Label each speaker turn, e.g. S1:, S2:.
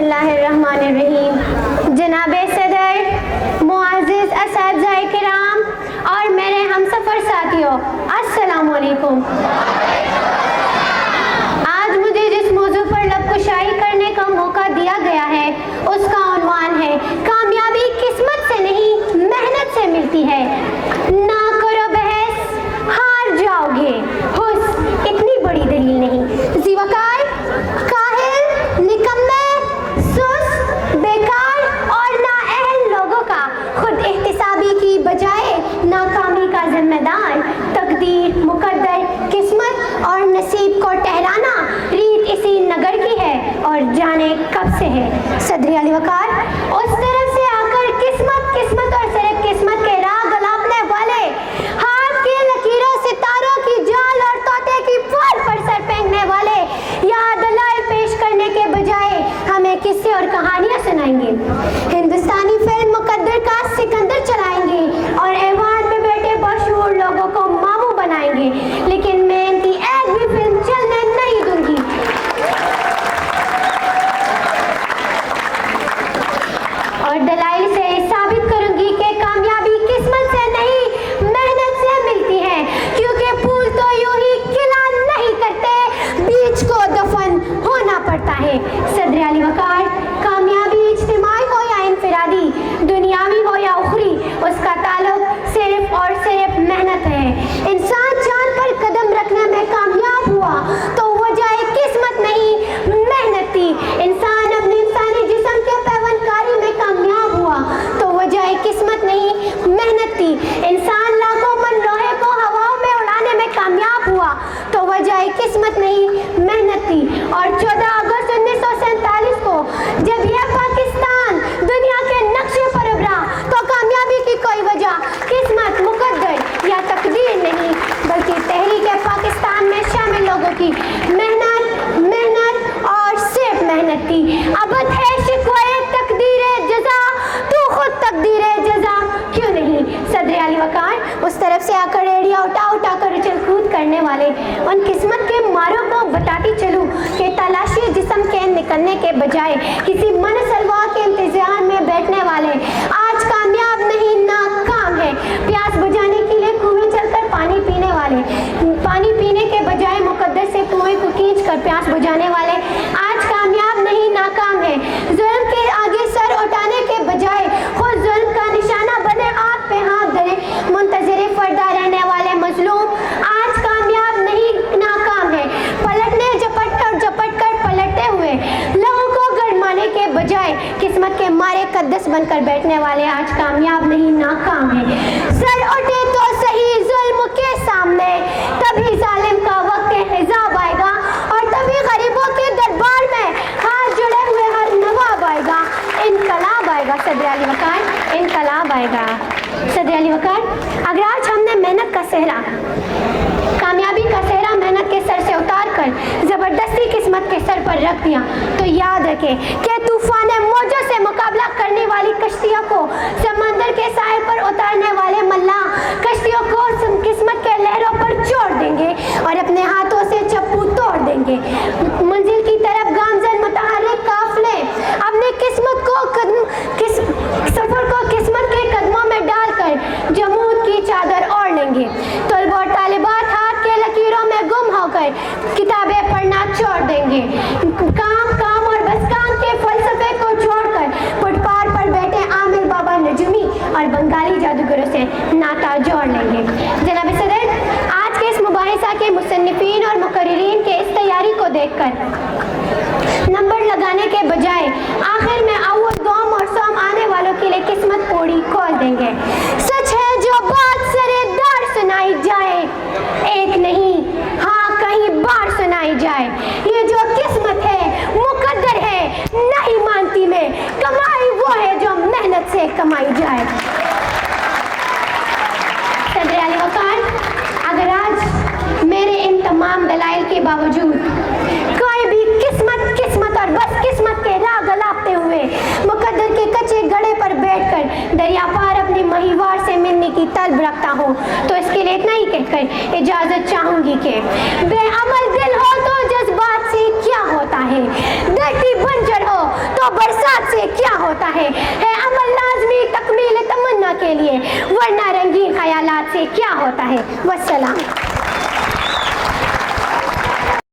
S1: बिस्मिल्लाहिर्रहमानिर्रहीम। जनाब सदर, मुअज़्ज़िज़ असातिज़ाए किराम और मेरे हमसफ़र साथियों, अस्सलामु अलैकुम। आज मुझे जिस मौजू पर लबकुशाई करने का मौका दिया गया है उसका उन्वान है कामयाबी किस्मत से नहीं मेहनत से मिलती है। ना करो बहस, हार जाओगे। हुस्न इतनी बड़ी दलील नहीं। ज़ीवकार, काहिल, निकम्मे, सुस्त, बेकार और नाअहल लोगों का खुद एहतिसाबी की बजाय नाकामी का जिम्मेदार तकदीर, मुकद्दर, किस्मत और नसीब को ठहराना रीत इसी नगर की है और जाने कब से है। सदर अली वकार, उस तरफ से आकर किस्मत और सिर्फ किस्मत के राह गलापने वाले, हाथ की लकीरों, सितारों की जाल और तोते की फूल पर सर फेंकने वाले यहाँ दलाइल पेश करने के बजाय हमें किस्से और कहानियाँ सुनाएंगे। हिंदुस्तानी फिल्म मुकद्दर का सिकंदर चलाएंगे और ऐवान में बैठे बशूर लोगों को मामू बनाएंगे, लेकिन मैं इनकी एक भी फिल्म चलने नहीं दूंगी। और दलाइल से साबित करूंगी कि कामयाबी किस्मत से नहीं मेहनत से मिलती है, क्योंकि फूल तो यूं ही खिला नहीं करते, बीज को दफन होना पड़ता है। सदर अली वकार, कामयाबी इज्तिमाई हो या इनफिरादी, दुनियावी हो या उखरी, उसका ताल्लुक सिर्फ और सिर्फ मेहनत है। इंसान चांद पर कदम रखने में कामयाब हुआ तो वजह किस्मत नहीं मेहनत थी। इंसान अपने इंसानी जिस्म के पैवनकारी में कामयाब हुआ तो वजह किस्मत नहीं मेहनत थी। इंसान लाखों मन लोहे को हवाओं में उड़ाने में कामयाब हुआ तो वजह किस्मत नहीं मेहनत थी। और 14 अगस्त 1947 को जब यह पाकिस्तान दुनिया के नक्शे पर उभरा तो कामयाबी की कोई वजह किस्मत, मुकद्दर या तकदीर नहीं, बल्कि तहरीक पाकिस्तान में शामिल लोगों की मेहनत और सिर्फ मेहनत थी। अबद है शिकवाए तकदीरे जजा, तू खुद तकदीरे जजा क्यों नहीं। सदर अली वकार, उस तरफ से आकर एड़िया उठा कर उछल कूद करने वाले उन किस्मत के मारों को बताती चलूं कि तलाशी जिस्म के निकलने के बजाय किसी मन सलवा के इंतजार में बैठने वाले आज कामयाब नहीं नाकाम है। प्यास बुझाने के लिए कुएं चलकर पानी पीने वाले, पानी पीने के बजाय मुकद्दर से कुएं को खींच कर प्यास बुझाने वाले आज कामयाब नहीं नाकाम है। जुल्म के आगे सर उठाने के बजाय खुद जुल्म का निशाना बने आग पे हाथ धरे मुंतज़िर फरदा रहने वाले मजलूम आज कामयाब नहीं नाकाम है। पलटने झपट कर पलटते हुए लोगों को गरमाने के बजाय किस्मत के मारे कद्दस बनकर बैठने वाले आज कामयाब नहीं नाकाम है। सर उठे तो सही जुल्म के सामने, तभी जालिम का वक्त हिजाब आएगा और तभी गरीबों के दरबार में हाथ जुड़े हुए हर नवाब आएगा। इनकलाब आएगा। सदर अली वकार, इनकलाब आएगा। सदर अली वकार, अगर आज हमने मेहनत का सेहरा, कामयाबी का सेहरा मेहनत के सर से उतार कर जबरदस्ती किस्मत के सर पर रख दिया तो याद रखें कि तूफान मौजों से मुकाबला करने वाली कश्तियों को समंदर के साए पर उतारने वाले मल्लाह कश्तियों को किस्मत के लहरों पर छोड़ देंगे और अपने हाथों से चप्पू तोड़ देंगे। मंजिल की तरफ गामजन मुतहर्रिक काफिले अपने किस्मत को सफर को किस्मत के कदमों में डालकर जमूद की चादर ओढ़ लेंगे। तलब और तालिबात हाथ के लकीरों में गुम होकर किताबें पढ़ना छोड़ देंगे। काम और बस काम के फलसफे को छोड़कर फुटपाथ पर बैठे आमिर बाबा नजमी और बंगाली जादूगरों से नाता जोड़ लेंगे। जनाब सदर, आज के इस मुबाहिसा के मुसन्निफीन और मुकर्रिरीन के इस तैयारी को देखकर नंबर लगाने के बजाय आखिर में अव्वल, दोम और सोम आने वालों के लिए किस्मत पोड़ी खोल देंगे। सच है जो बात सरेदार सुनाई जाए, एक नहीं हाँ कहीं बार सुनाई जाए, ये जो किस्मत है मुकद्दर है नहीं मानती मैं, कमाई वो है जो मेहनत से कमाई जाए। सदर अली वकार, अगर आज मेरे इन तमाम दलाइल के बावजूद कोई भी किस्मत और बस किस्मत के राह गलापते हुए मुकद्दर के कच्चे गड़े पर बैठकर दरिया पार अपनी महिवार से मिलने की तलब रखता हो तो इसके लिए इतना ही कहकर इजाजत चाहूंगी कि बेअमल दिल हो तो जज्बात से क्या होता है, धरती बंजर हो तो ہوتا ہے عمل لازمی تکمیل تمنا کے لیے، ورنہ رنگین خیالات سے کیا ہوتا ہے۔ والسلام۔